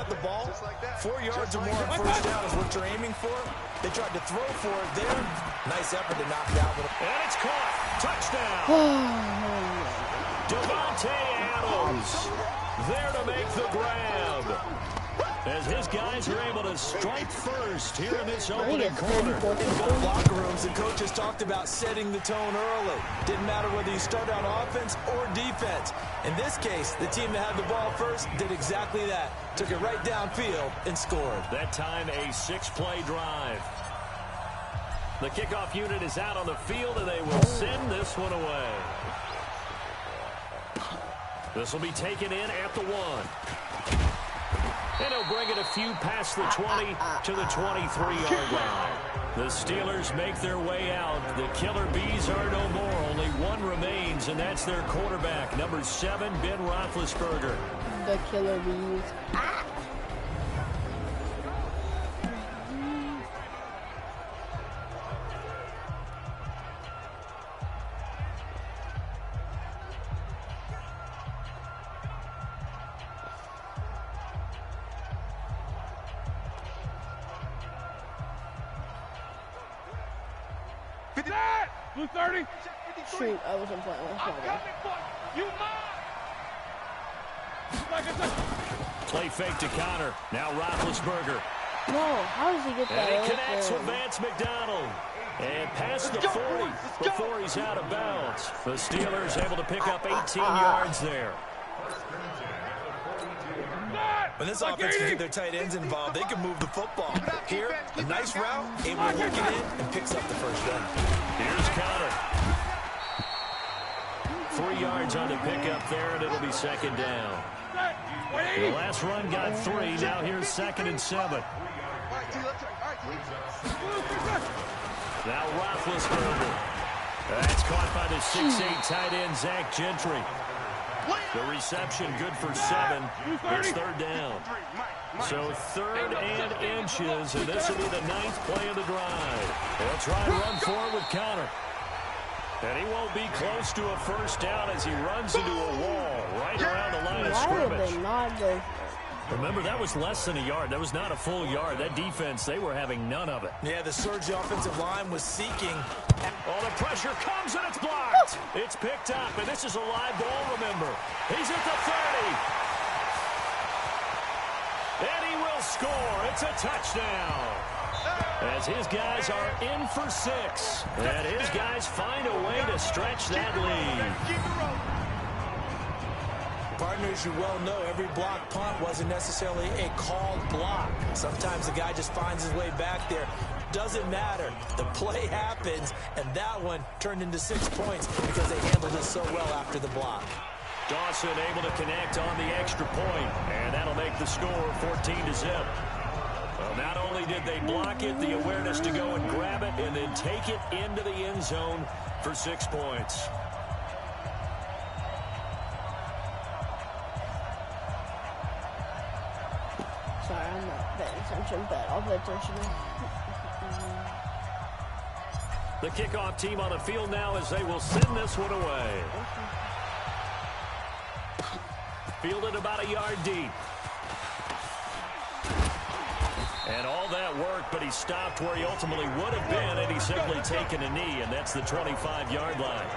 have the ball, 4 yards or more on first down is what you're aiming for. They tried to throw for it there. Nice effort to knock that one. And it's caught. Touchdown. Devontae Adams there to make the grab. As his guys are able to strike first here in this opening quarter. In both locker rooms, the coaches talked about setting the tone early. Didn't matter whether you started on offense or defense. In this case, the team that had the ball first did exactly that. Took it right downfield and scored. That time, a 6-play drive. The kickoff unit is out on the field, and they will send this one away. This will be taken in at the 1. And he'll bring it a few past the 20 to the 23-yard line. The Steelers make their way out. The Killer Bees are no more. Only one remains, and that's their quarterback, number 7, Ben Roethlisberger. The Killer Bees. Blue 30. Shoot, I wasn't playing with my Play fake to Connor. Now Roethlisberger. No, how does he get that? And he connects with Vance McDonald. And past the 40 before he's out of bounds. The Steelers able to pick up 18 yards there. When this offense can get their tight ends involved, they can move the football. Here, a nice route, able to work it in, and picks up the first down. Here's Connor. 3 yards on the pickup there, and it'll be second down. The last run got 3. Now here's 2nd and 7. Now Roethlisberger. That's caught by the 6'8" tight end, Zach Gentry. The reception good for 7. It's third down. So 3rd and inches, and this will be the 9th play of the drive. They'll try and run forward with Connor. And he won't be close to a first down as he runs into a wall right around the line of scrimmage. Why did they not go? Remember, that was less than a yard. That was not a full yard. That defense, they were having none of it. Yeah, the surge offensive line was seeking. Oh, the pressure comes, and it's blocked. It's picked up, and this is a live ball, remember. He's at the 30. And he will score. It's a touchdown. As his guys are in for 6. And his guys find a way to stretch that lead. Partners, you well know, every block punt wasn't necessarily a called block. Sometimes the guy just finds his way back there. Doesn't matter. The play happens, and that one turned into 6 points because they handled it so well after the block. Dawson able to connect on the extra point, and that'll make the score 14-0. Well, not only did they block it, the awareness to go and grab it and then take it into the end zone for 6 points. Sorry, I'm not paying attention, but I'll pay attention. The kickoff team on the field now as they will send this one away. Fielded about a yard deep. And all that work, but he stopped where he ultimately would have been, and he's simply taken a knee, and that's the 25-yard line.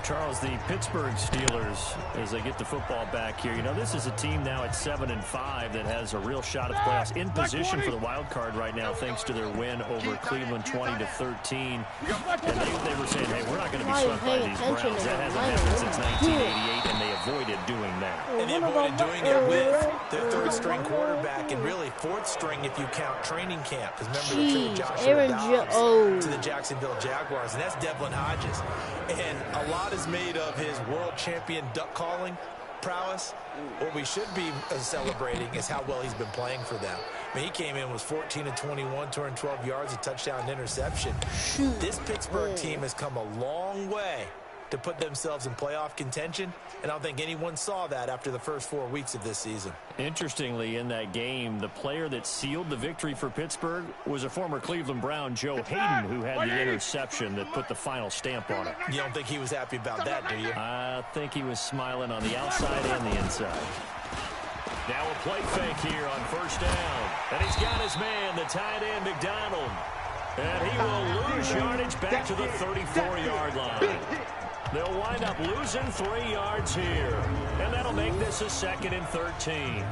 Charles, the Pittsburgh Steelers, as they get the football back here, you know, this is a team now at 7-5 that has a real shot at the playoffs, in position for the wild card right now, thanks to their win over Cleveland 20-13. And they were saying, hey, we're not going to be swept by these Browns. That hasn't happened since 1988, and they avoided doing that. And they avoided doing it with their third-string quarterback and really fourth string if you count training camp. Because remember, they traded Joshua Dobbs to the Jacksonville Jaguars, and that's Devlin Hodges. And a lot is made of his world champion duck calling prowess. What we should be celebrating is how well he's been playing for them. I mean, he came in, was 14-21, 212 yards, a touchdown and interception. This Pittsburgh team has come a long way to put themselves in playoff contention, and I don't think anyone saw that after the first 4 weeks of this season. Interestingly, in that game, the player that sealed the victory for Pittsburgh was a former Cleveland Brown, Joe Hayden, who had the interception that put the final stamp on it. You don't think he was happy about that, do you? I think he was smiling on the outside and the inside. Now a play fake here on first down. And he's got his man, the tight end, McDonald. And he will lose yardage back to the 34-yard line. They'll wind up losing 3 yards here. And that'll make this a 2nd and 13.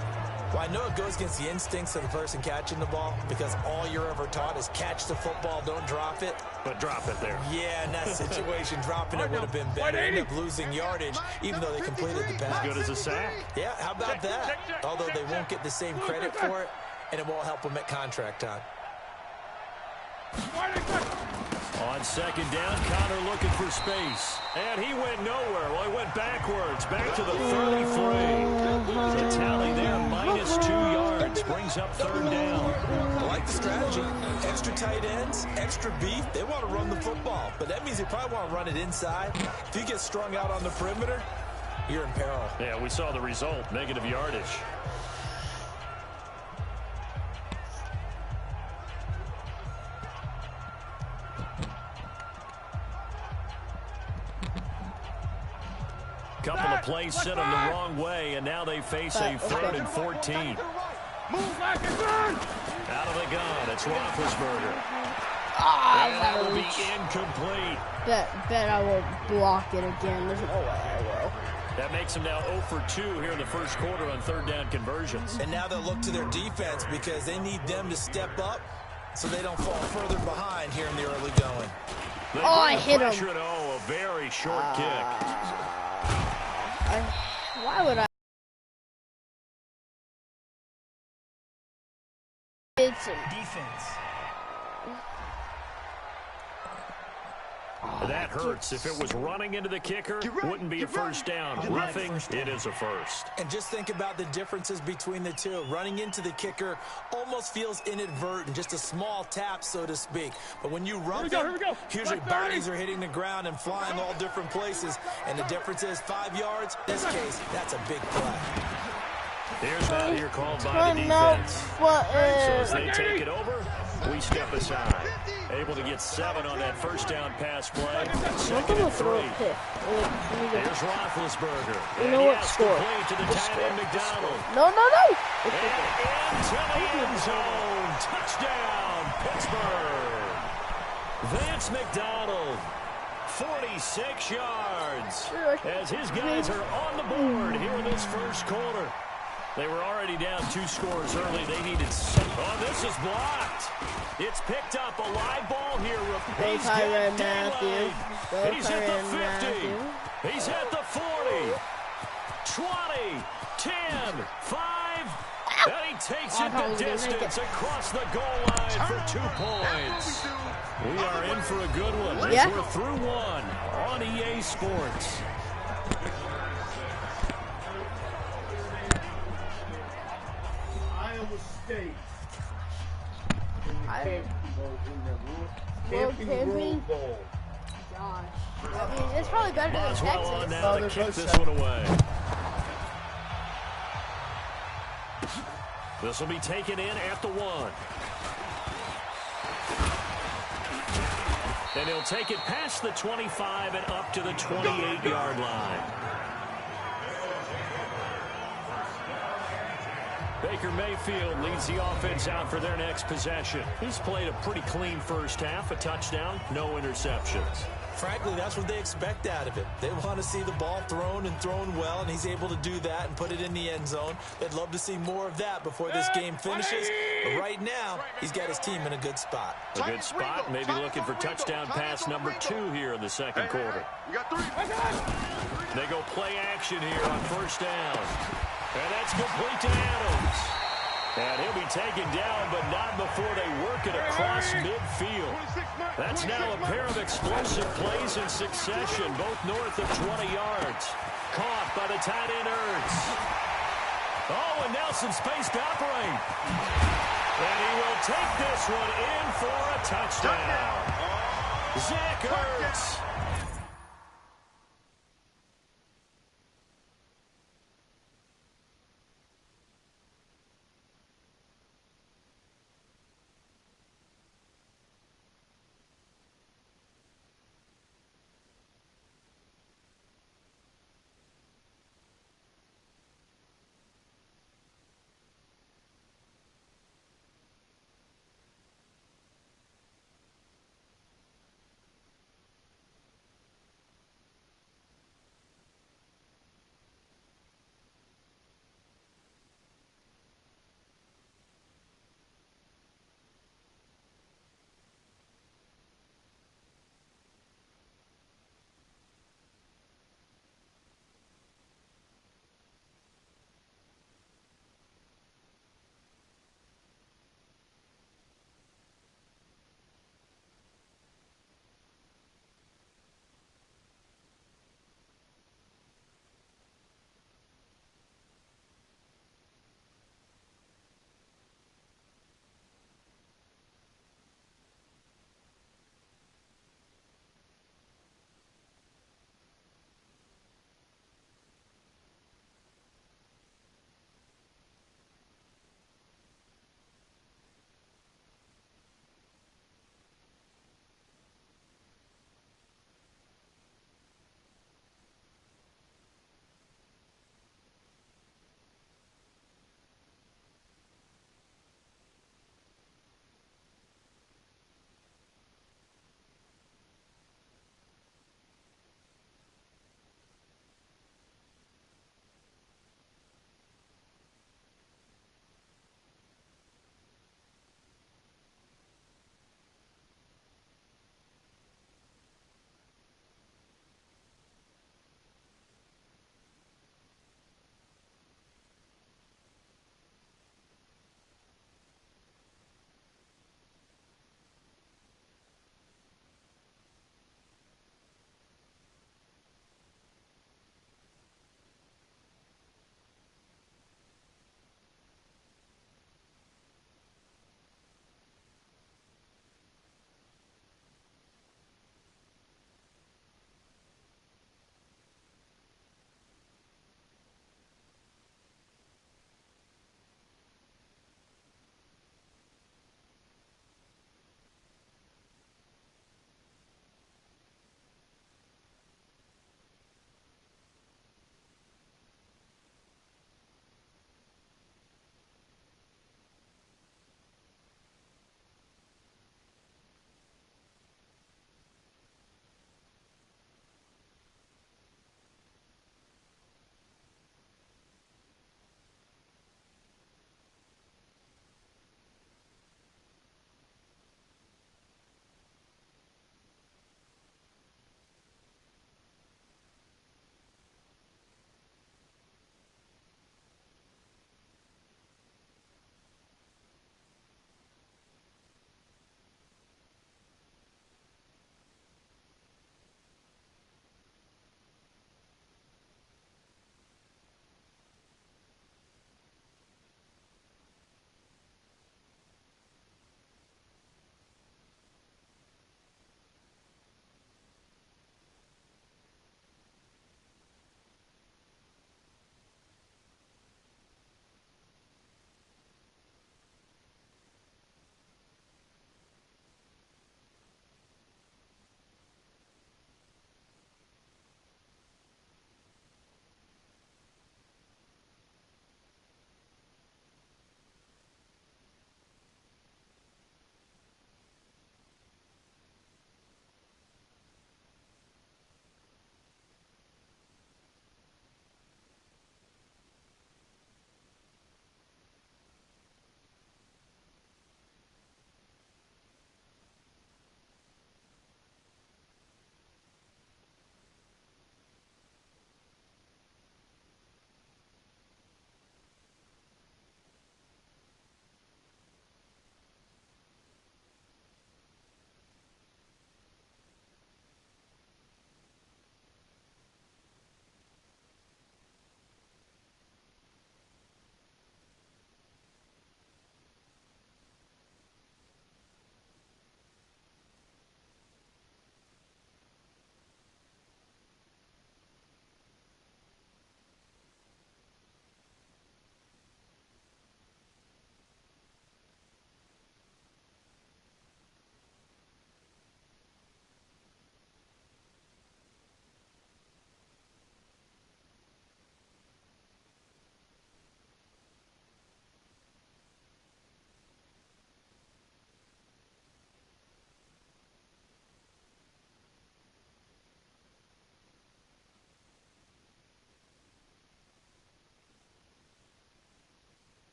Well, I know it goes against the instincts of the person catching the ball because all you're ever taught is catch the football, don't drop it. But drop it there. Yeah, in that situation, dropping it would have been better. End up losing yardage, even though they completed the pass. As good as a sack. Yeah, how about that? Although they won't get the same credit for it, and it won't help them at contract time. On 2nd down, Connor looking for space. And he went nowhere. Well, he went backwards, back to the 33. The tally there, -2 yards, brings up 3rd down. I like the strategy. Extra tight ends, extra beef. They want to run the football, but that means they probably want to run it inside. If you get strung out on the perimeter, you're in peril. Yeah, we saw the result, negative yardage. Couple of plays sent them the wrong way, and now they face a 3rd and 14. Out of the gun, it's Roethlisberger. And that will be incomplete. Bet I will block it again. There's no way I will. That makes them now 0 for 2 here in the first quarter on 3rd down conversions. And now they'll look to their defense because they need them to step up so they don't fall further behind here in the early going. I hit him. A very short kick. Why would I? It's defense. That hurts. If it was running into the kicker, wouldn't be a first down. Roughing, it is a first. And just think about the differences between the two. Running into the kicker almost feels inadvertent, just a small tap, so to speak. But when you run them, usually bodies are hitting the ground and flying all different places. And the difference is 5 yards. In this case, that's a big play. Here's that here called by the defense. So as they take it over, we step aside. Able to get 7 on that first down pass play. 2nd and 3. There's Roethlisberger. You know what score? To the tight end, McDonald. No. And into the end zone. Touchdown, Pittsburgh. Vance McDonald. 46 yards. As his guys are on the board here in this first quarter. They were already down 2 scores early. They needed 7. Oh, this is blocked. It's picked up. A live ball here. He's got daylight. He's at the 50. He's at the 40. 20. 10. 5. And he takes it the distance across the goal line for 2 points. We are in for a good one. As we're through 1 on EA Sports. State. Camping Bowl. Gosh. I mean, it's probably better than Texas. On now to kick this one away. This will be taken in at the 1. And he'll take it past the 25 and up to the 28-yard line. Baker Mayfield leads the offense out for their next possession. He's played a pretty clean first half, a touchdown, no interceptions. Frankly, that's what they expect out of him. They want to see the ball thrown and thrown well, and he's able to do that and put it in the end zone. They'd love to see more of that before this game finishes. But right now, he's got his team in a good spot. A good spot, maybe looking for touchdown pass number 2 here in the second quarter. They go play action here on first down. And that's complete to Adams. And he'll be taken down, but not before they work it across midfield. That's now a pair of explosive plays in succession, both north of 20 yards. Caught by the tight end Ertz. Oh, and now some space to operate. And he will take this one in for a touchdown. Zach Ertz.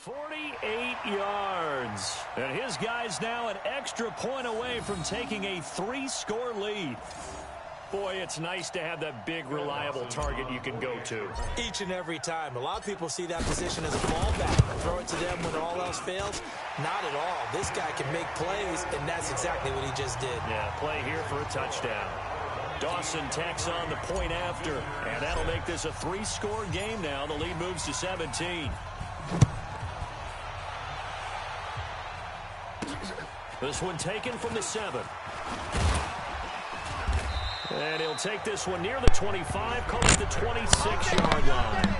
48 yards. And his guy's now an extra point away from taking a 3-score lead. Boy, it's nice to have that big, reliable target you can go to. Each and every time. A lot of people see that position as a fallback. Throw it to them when all else fails. Not at all. This guy can make plays, and that's exactly what he just did. Yeah, play here for a touchdown. Dawson tacks on the point after, and that'll make this a 3-score game now. The lead moves to 17. This one taken from the 7. And he'll take this one near the 25, call it the 26-yard line.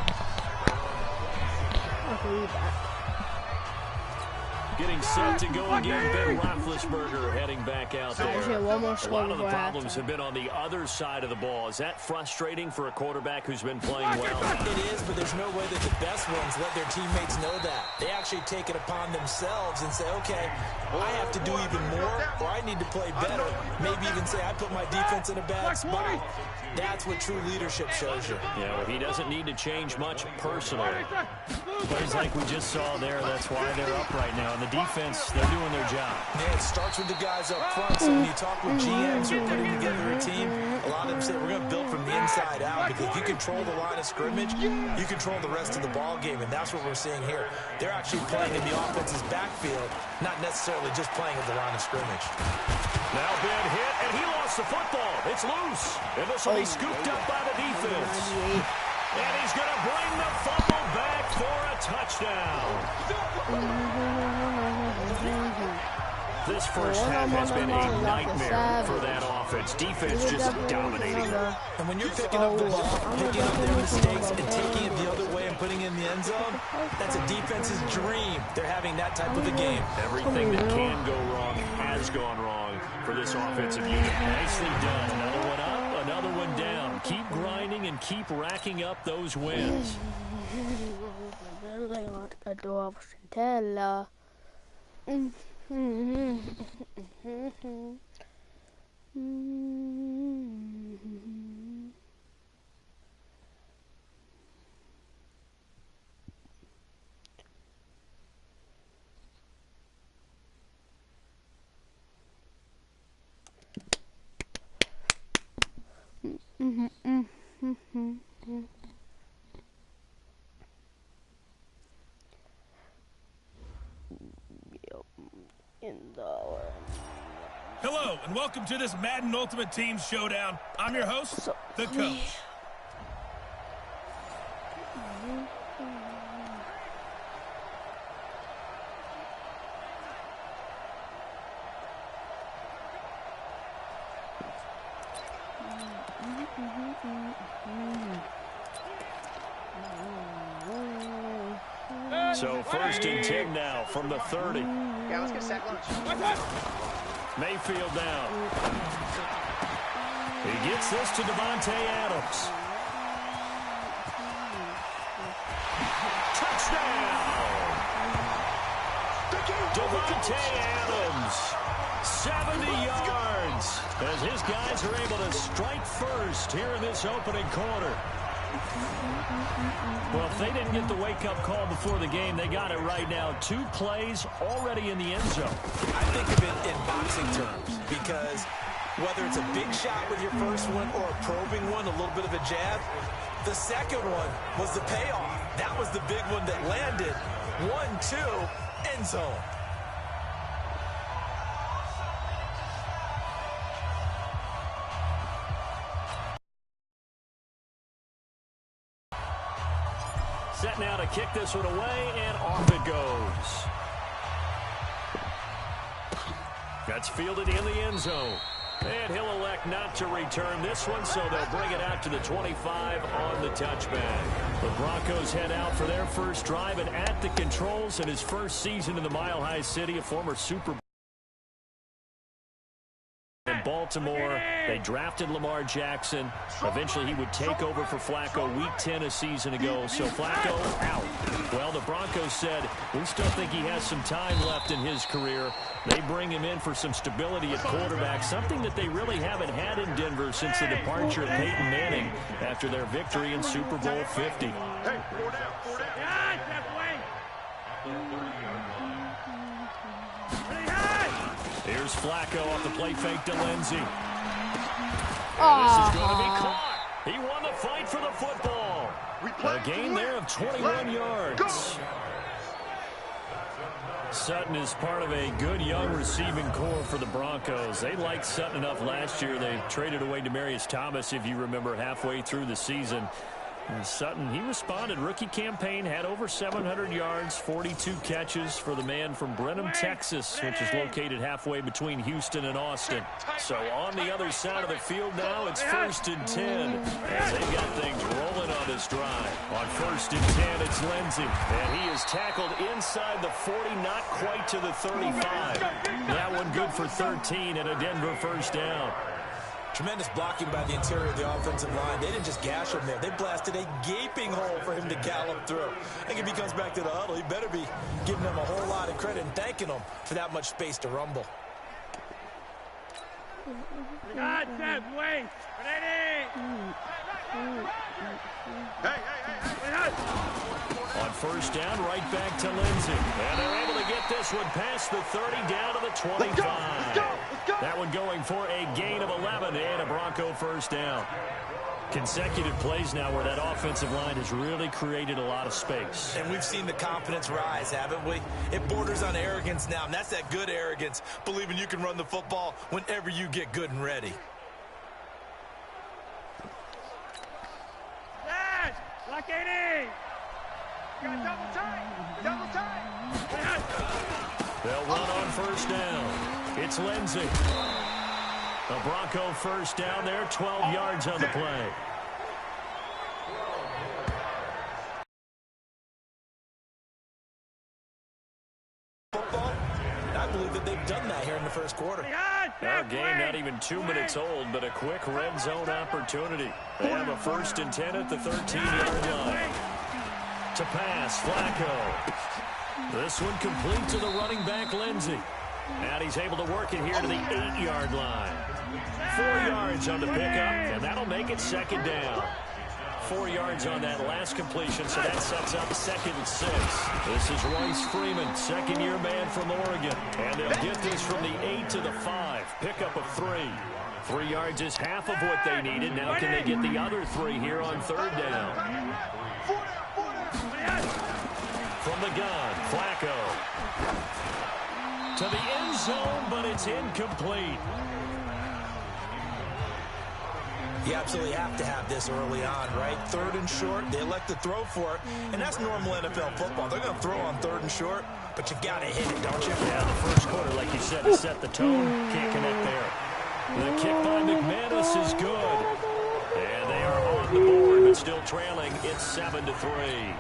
Getting set to go again, Ben Roethlisberger heading back out there. A lot of the problems have been on the other side of the ball. Is that frustrating for a quarterback who's been playing well? It is, but there's no way that the best ones let their teammates know that. They actually take it upon themselves and say, okay, I have to do even more, or I need to play better. Maybe even say, I put my defense in a bad spot. That's what true leadership shows you. Yeah, well, he doesn't need to change much personally. Plays like we just saw there, that's why they're up right now. And the defense, they're doing their job. Yeah, it starts with the guys up front. So when you talk with GMs who are putting together a team, a lot of them say we're going to build from the inside out, because if you control the line of scrimmage, you control the rest of the ball game, and that's what we're seeing here. They're actually playing in the offense's backfield, not necessarily just playing at the line of scrimmage. Now Ben hit, and he lost the football. It's loose, and this will be scooped up by the defense. And he's going to bring the fumble back for a touchdown. This first half has been a nightmare for that offense. Defense just dominating. And when you're picking up the ball, picking up their mistakes, and taking it the other way and putting it in the end zone, that's a defense's dream. They're having that type of a game. Everything that can go wrong has gone wrong for this offensive unit. Nicely done. Another one up, another one down. Keep grinding and keep racking up those wins. Hello, and welcome to this Madden Ultimate Team Showdown. I'm your host, the coach. So 1st and 10 now from the 30. Yeah, let's get sack lunch. Mayfield down. He gets this to Devontae Adams. Touchdown! Devontae Adams, 70 yards, as his guys are able to strike first here in this opening quarter. Well, if they didn't get the wake-up call before the game, they got it right now. 2 plays already in the end zone. I think of it in boxing terms, because whether it's a big shot with your first one or a probing one, a little bit of a jab, the second one was the payoff. That was the big one that landed. 1-2, end zone. Set now to kick this one away, and off it goes. That's fielded in the end zone. And he'll elect not to return this one, so they'll bring it out to the 25 on the touchback. The Broncos head out for their first drive, and at the controls in his first season in the Mile High City, a former Super Bowl in Baltimore. They drafted Lamar Jackson. Eventually he would take over for Flacco week 10 a season ago. So Flacco out. Well, the Broncos said, we still think he has some time left in his career. They bring him in for some stability at quarterback, something that they really haven't had in Denver since the departure of Peyton Manning after their victory in Super Bowl 50. Here's Flacco off the play fake to Lindsey. Oh. This is going to be caught. He won the fight for the football. A gain there of 21 yards. Sutton is part of a good young receiving core for the Broncos. They liked Sutton enough last year. They traded away Demaryius Thomas, if you remember, halfway through the season. And Sutton, he responded. Rookie campaign, had over 700 yards, 42 catches for the man from Brenham, Texas, which is located halfway between Houston and Austin. So on the other side of the field now, it's 1st and 10. And they've got things rolling on this drive. On 1st and 10, it's Lindsey. And he is tackled inside the 40, not quite to the 35. That one good for 13 and a Denver first down. Tremendous blocking by the interior of the offensive line. They didn't just gash him there. They blasted a gaping hole for him to gallop through. I think if he comes back to the huddle, he better be giving them a whole lot of credit and thanking them for that much space to rumble. On first down, right back to Lindsey. And they're able to get this one past the 30 down to the 25. Let's go. That one going for a gain of 11 and a Bronco first down. Consecutive plays now where that offensive line has really created a lot of space. And we've seen the confidence rise, haven't we? It borders on arrogance now, and that's that good arrogance, believing you can run the football whenever you get good and ready. Lock it in. Got double time. They'll run on first down. It's Lindsey. The Bronco first down there, 12 yards on the play. Football, I believe that they've done that here in the first quarter. Our game not even 2 minutes old, but a quick red zone opportunity. They have a 1st and 10 at the 13-yard line. To pass, Flacco. This one complete to the running back, Lindsey. And he's able to work it here to the 8-yard line. 4 yards on the pickup, and that'll make it 2nd down. 4 yards on that last completion, so that sets up 2nd and 6. This is Royce Freeman, second-year man from Oregon. And they'll get this from the 8 to the 5. Pickup of 3. 3 yards is half of what they needed. Now can they get the other 3 here on 3rd down? From the gun, Flacco. To the end zone, but it's incomplete. You absolutely have to have this early on, right? 3rd and short, they elect to throw for it, and that's normal NFL football. They're going to throw on 3rd and short, but you got to hit it, don't you? Yeah, the first quarter, like you said, to set the tone, can't connect there. The kick by McManus is good, and they are on the board, but still trailing. It's 7-3.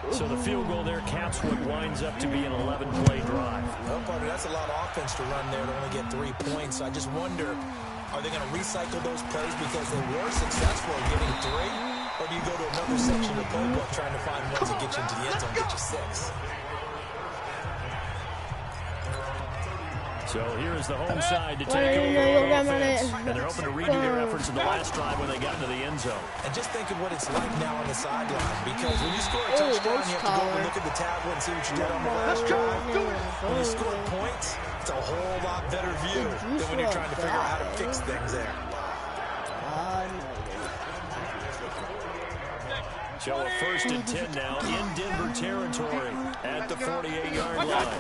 So the field goal there caps what winds up to be an 11-play drive. Well, partner, that's a lot of offense to run there to only get 3 points. I just wonder, are they going to recycle those plays because they were successful in getting 3? Or do you go to another section of the playbook trying to find ones that get you into the end zone, get you 6? So here is the home side to take over on offense. And they're hoping to redo their efforts in the last drive when they got into the end zone. And just think of what it's like now on the sideline. Because when you score a touchdown, you have to go and look at the tablet and see what you did on the last drive. When you score points, it's a whole lot better view than when you're trying to figure out how to fix things there. So a 1st and 10 now in Denver territory at the 48-yard line.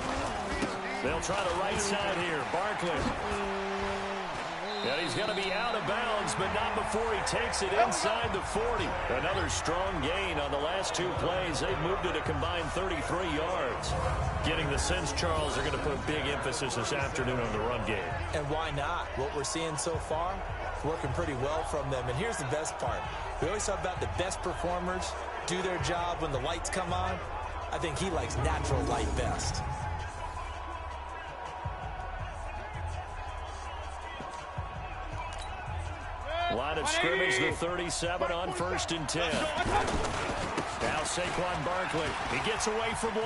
They'll try the right side here. Barkley. And he's going to be out of bounds, but not before he takes it inside the 40. Another strong gain on the last 2 plays. They've moved it a combined 33 yards. Getting the sense, Charles, are going to put big emphasis this afternoon on the run game. And why not? What we're seeing so far, working pretty well from them. And here's the best part. We always talk about the best performers do their job when the lights come on. I think he likes natural light best. Line of scrimmage, the 37 on 1st and 10. Now Saquon Barkley. He gets away from 1.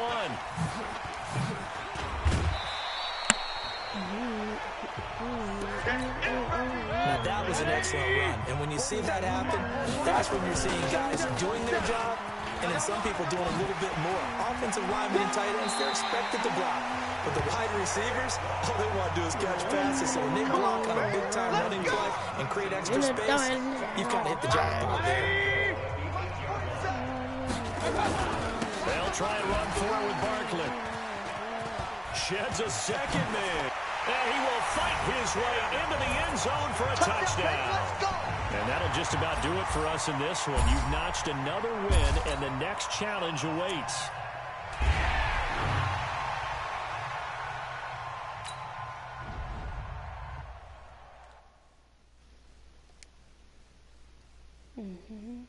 Now that was an excellent run. And when you see that happen, that's when you're seeing guys doing their job and then some people doing a little bit more. Offensive linemen and tight ends, they're expected to block. But the wide receivers, all they want to do is catch passes. So when they block on a big-time running play and create extra space, you've kind of hit the jackpot there. They'll try and run forward with Barkley. Sheds a second man. And he will fight his way into the end zone for a touchdown. And that'll just about do it for us in this one. You've notched another win, and the next challenge awaits. Mm-hmm.